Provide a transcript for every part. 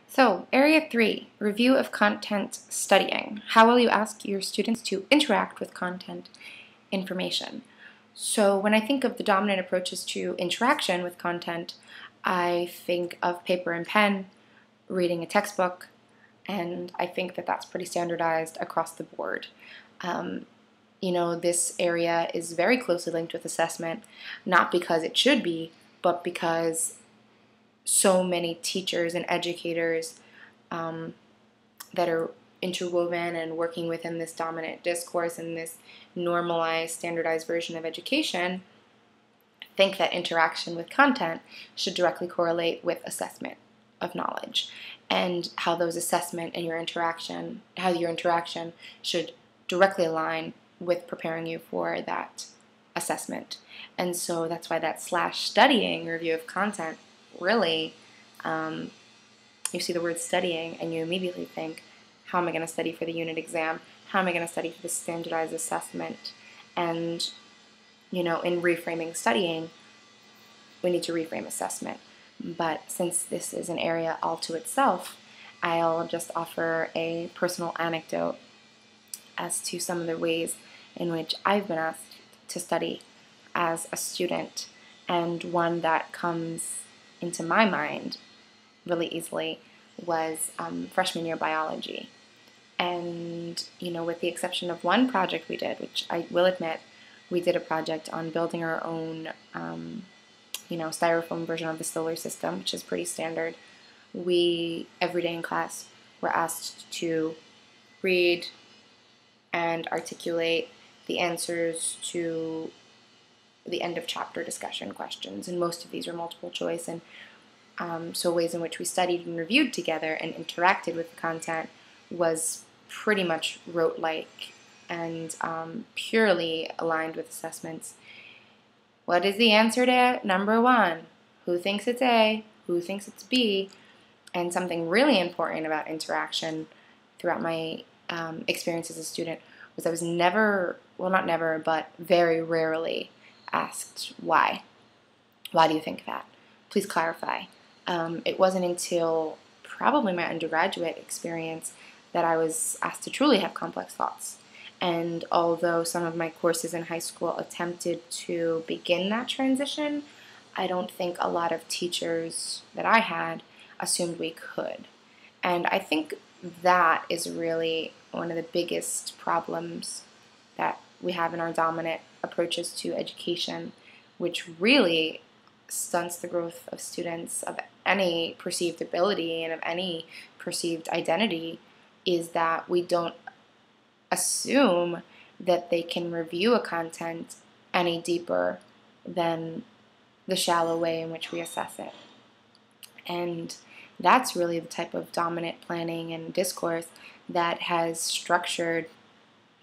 So, Area 3, Review of Content Studying. How will you ask your students to interact with content information? So, when I think of the dominant approaches to interaction with content, I think of paper and pen, reading a textbook, and I think that that's pretty standardized across the board. This area is very closely linked with assessment, not because it should be, but because so many teachers and educators that are interwoven and working within this dominant discourse and this normalized, standardized version of education think that interaction with content should directly correlate with assessment of knowledge, and how those assessment and your interaction should directly align with preparing you for that assessment. And so that's why that /studying review of content really, you see the word studying and you immediately think, how am I going to study for the unit exam? How am I going to study for the standardized assessment? And, in reframing studying, we need to reframe assessment. But since this is an area all to itself, I'll just offer a personal anecdote as to some of the ways in which I've been asked to study as a student. And one that comes into my mind really easily was freshman year biology. And, with the exception of one project we did, which I will admit, we did a project on building our own, styrofoam version of the solar system, which is pretty standard. We, every day in class, were asked to read and articulate the answers to the end of chapter discussion questions, and most of these were multiple choice, and so ways in which we studied and reviewed together and interacted with the content was pretty much rote-like and purely aligned with assessments. What is the answer to number 1? Who thinks it's A? Who thinks it's B? And something really important about interaction throughout my experience as a student was I was never, well, not never, but very rarely asked why. Why do you think that? Please clarify. It wasn't until probably my undergraduate experience that I was asked to truly have complex thoughts. And although some of my courses in high school attempted to begin that transition, I don't think a lot of teachers that I had assumed we could. And I think that is really one of the biggest problems that we have in our dominant approaches to education, which really stunts the growth of students of any perceived ability and of any perceived identity, is that we don't assume that they can review a content any deeper than the shallow way in which we assess it. And that's really the type of dominant planning and discourse that has structured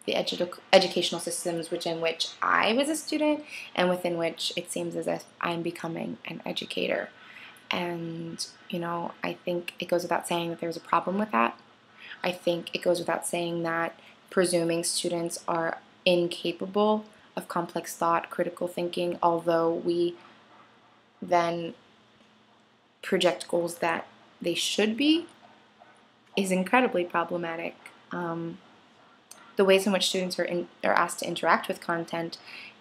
the educational systems within which I was a student and within which it seems as if I'm becoming an educator. And, I think it goes without saying that there's a problem with that. I think it goes without saying that presuming students are incapable of complex thought, critical thinking, although we then project goals that they should be, is incredibly problematic. The ways in which students are asked to interact with content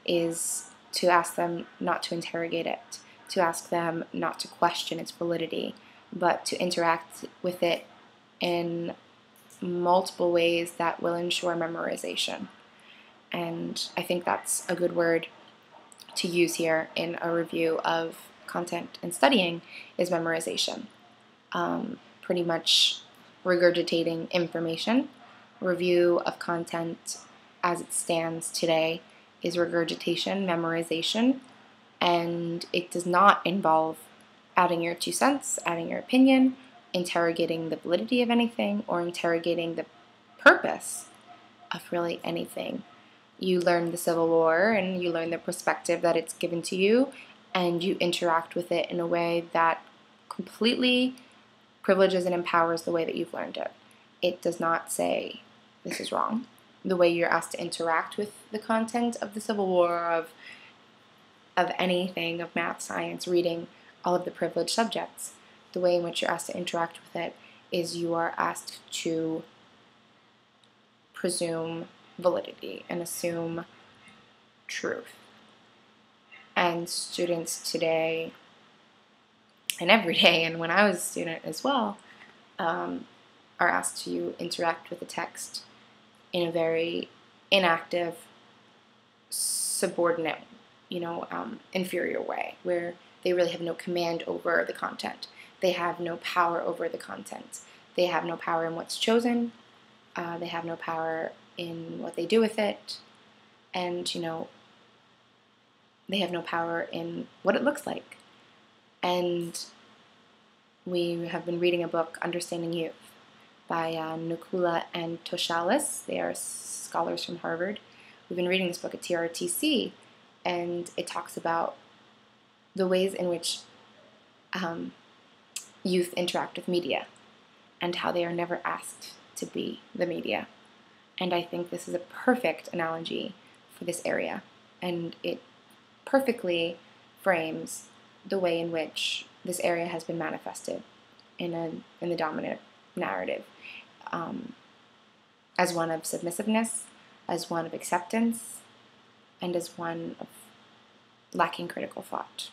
is to ask them not to interrogate it, to ask them not to question its validity, but to interact with it in multiple ways that will ensure memorization. And I think that's a good word to use here in a review of content and studying, is memorization. Pretty much regurgitating information. Review of content as it stands today is regurgitation, memorization, and it does not involve adding your 2 cents, adding your opinion, interrogating the validity of anything, or interrogating the purpose of really anything. You learn the Civil War and you learn the perspective that it's given to you, and you interact with it in a way that completely privileges and empowers the way that you've learned it. It does not say this is wrong. The way you're asked to interact with the content of the Civil War, of anything, of math, science, reading, all of the privileged subjects, the way in which you're asked to interact with it is you are asked to presume validity and assume truth. And students today, and every day, and when I was a student as well, are asked to interact with the text in a very inactive, subordinate, inferior way, where they really have no command over the content. They have no power over the content. They have no power in what's chosen. They have no power in what they do with it. And, they have no power in what it looks like. And we have been reading a book, Understanding Youth, by Nukula and Toshalis. They are scholars from Harvard. We've been reading this book at TRTC, and it talks about the ways in which youth interact with media and how they are never asked to be the media. And I think this is a perfect analogy for this area, and it perfectly frames the way in which this area has been manifested in the dominant narrative, as one of submissiveness, as one of acceptance, and as one of lacking critical thought.